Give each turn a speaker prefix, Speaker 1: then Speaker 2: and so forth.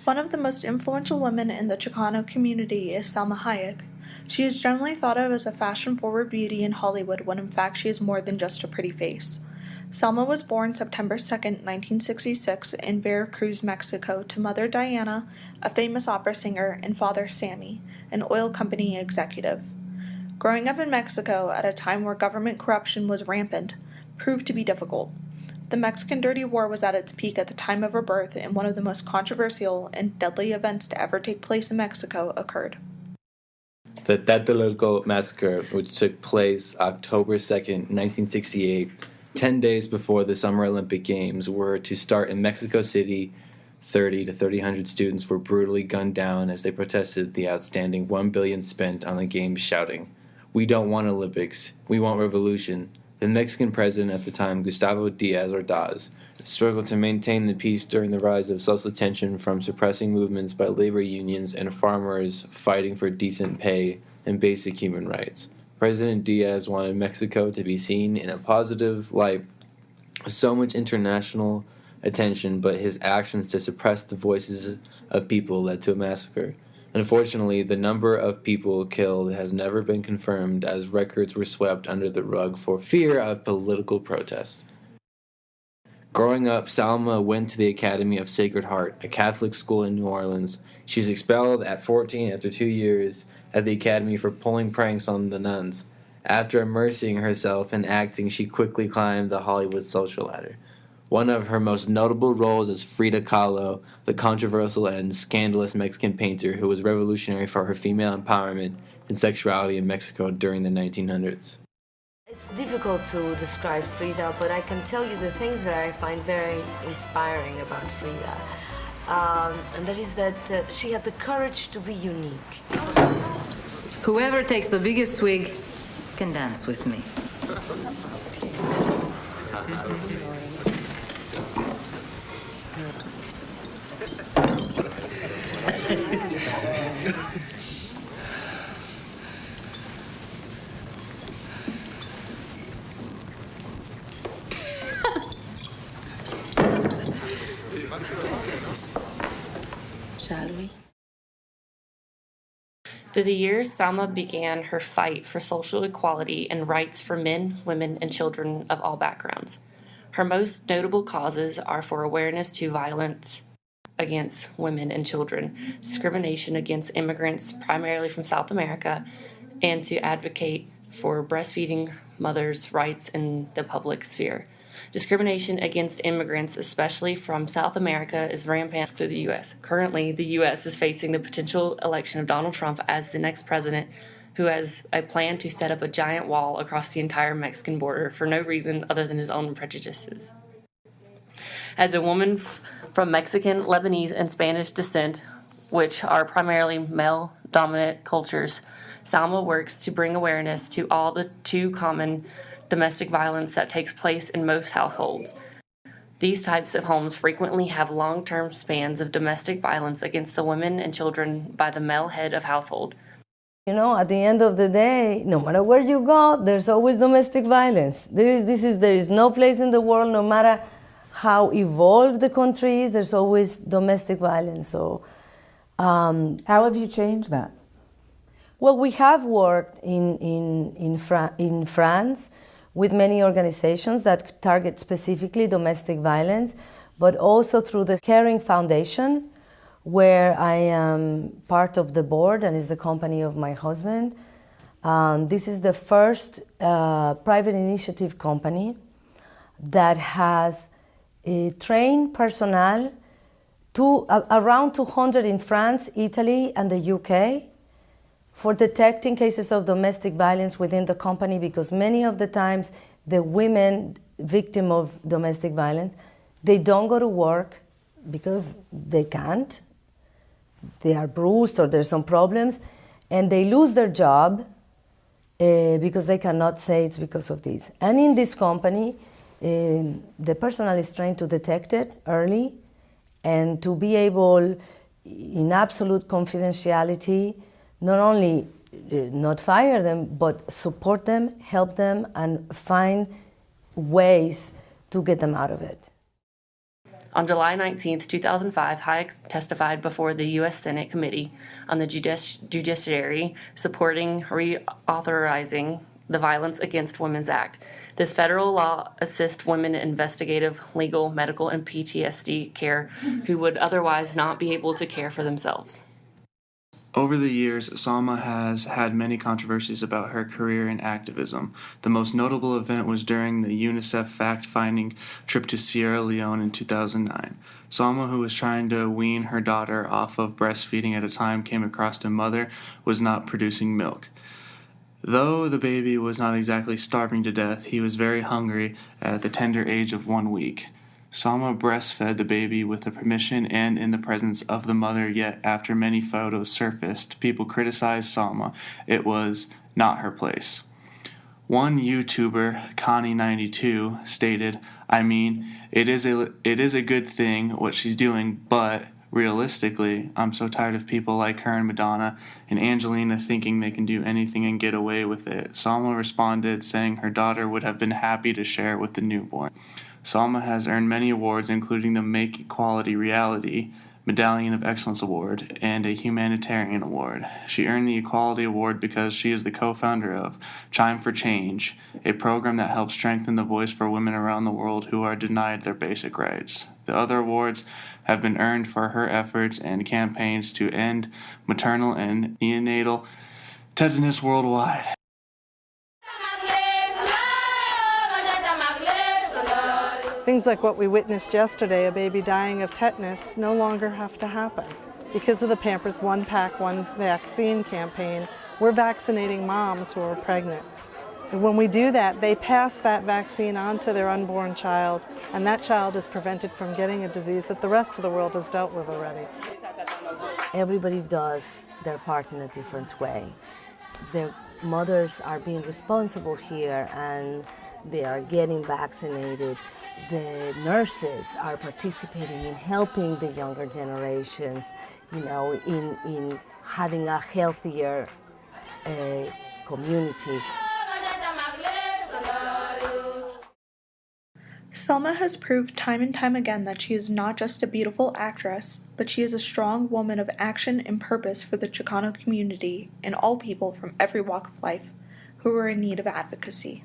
Speaker 1: One of the most influential women in the Chicano community is Salma Hayek. She is generally thought of as a fashion-forward beauty in Hollywood when in fact she is more than just a pretty face. Salma was born September 2, 1966 in Veracruz, Mexico to mother Diana, a famous opera singer, and father Sammy, an oil company executive. Growing up in Mexico at a time where government corruption was rampant proved to be difficult. The Mexican Dirty War was at its peak at the time of her birth, and one of the most controversial and deadly events to ever take place in Mexico occurred.
Speaker 2: The Tlatelolco Massacre, which took place October 2nd, 1968, 10 days before the Summer Olympic Games were to start in Mexico City. 30 to 300 students were brutally gunned down as they protested the outstanding $1 billion spent on the Games, shouting, "We don't want Olympics, we want revolution." The Mexican president at the time, Gustavo Díaz Ordaz, struggled to maintain the peace during the rise of social tension from suppressing movements by labor unions and farmers fighting for decent pay and basic human rights. President Diaz wanted Mexico to be seen in a positive light, so much international attention, but his actions to suppress the voices of people led to a massacre. Unfortunately, the number of people killed has never been confirmed, as records were swept under the rug for fear of political protest. Growing up, Salma went to the Academy of Sacred Heart, a Catholic school in New Orleans. She was expelled at 14 after 2 years at the academy for pulling pranks on the nuns. After immersing herself in acting, she quickly climbed the Hollywood social ladder. One of her most notable roles is Frida Kahlo, the controversial and scandalous Mexican painter who was revolutionary for her female empowerment and sexuality in Mexico during the 1900s.
Speaker 3: It's difficult to describe Frida, but I can tell you the things that I find very inspiring about Frida. And that is that she had the courage to be unique.
Speaker 4: Whoever takes the biggest swig can dance with me.
Speaker 3: Shall we?
Speaker 5: Through the years, Salma began her fight for social equality and rights for men, women, and children of all backgrounds. Her most notable causes are for awareness to violence against women and children, discrimination against immigrants primarily from South America, and to advocate for breastfeeding mothers' rights in the public sphere. Discrimination against immigrants, especially from South America, is rampant through the U.S. Currently, the U.S. is facing the potential election of Donald Trump as the next president, who has a plan to set up a giant wall across the entire Mexican border for no reason other than his own prejudices. As a woman from Mexican, Lebanese, and Spanish descent, which are primarily male-dominant cultures, Salma works to bring awareness to all the too common domestic violence that takes place in most households. These types of homes frequently have long-term spans of domestic violence against the women and children by the male head of household.
Speaker 6: You know, at the end of the day, no matter where you go, there's always domestic violence. There is no place in the world, no matter how evolved the country is, there's always domestic violence. So,
Speaker 7: how have you changed that?
Speaker 6: Well, we have worked in France with many organizations that target specifically domestic violence, but also through the Caring Foundation, where I am part of the board and is the company of my husband. This is the first private initiative company that has trained personnel around 200 in France, Italy, and the UK for detecting cases of domestic violence within the company, because many of the times the women victim of domestic violence, they don't go to work because they can't. They are bruised or there's some problems, and they lose their job because they cannot say it's because of this. And in this company, the personnel is trained to detect it early and to be able, in absolute confidentiality, not only not fire them, but support them, help them, and find ways to get them out of it.
Speaker 5: On July 19, 2005, Hayek testified before the U.S. Senate Committee on the Judiciary supporting reauthorizing the Violence Against Women's Act. This federal law assists women in investigative, legal, medical, and PTSD care who would otherwise not be able to care for themselves.
Speaker 8: Over the years, Salma has had many controversies about her career in activism. The most notable event was during the UNICEF fact-finding trip to Sierra Leone in 2009. Salma, who was trying to wean her daughter off of breastfeeding at a time, came across a mother was not producing milk. Though the baby was not exactly starving to death, he was very hungry at the tender age of 1 week. Salma breastfed the baby with the permission and in the presence of the mother, yet after many photos surfaced, people criticized Salma. It was not her place. One YouTuber, Connie92, stated, "I mean, it is a good thing what she's doing, but realistically, I'm so tired of people like her and Madonna and Angelina thinking they can do anything and get away with it." Salma responded, saying her daughter would have been happy to share it with the newborn. Salma has earned many awards, including the Make Equality Reality Medallion of Excellence Award and a Humanitarian Award. She earned the Equality Award because she is the co-founder of Chime for Change, a program that helps strengthen the voice for women around the world who are denied their basic rights. The other awards have been earned for her efforts and campaigns to end maternal and neonatal tetanus worldwide.
Speaker 9: Things like what we witnessed yesterday, a baby dying of tetanus, no longer have to happen. Because of the Pampers One Pack, One Vaccine campaign, we're vaccinating moms who are pregnant. And when we do that, they pass that vaccine on to their unborn child, and that child is prevented from getting a disease that the rest of the world has dealt with already.
Speaker 6: Everybody does their part in a different way. The mothers are being responsible here, and they are getting vaccinated. The nurses are participating in helping the younger generations, in having a healthier community.
Speaker 1: Salma has proved time and time again that she is not just a beautiful actress, but she is a strong woman of action and purpose for the Chicano community and all people from every walk of life who are in need of advocacy.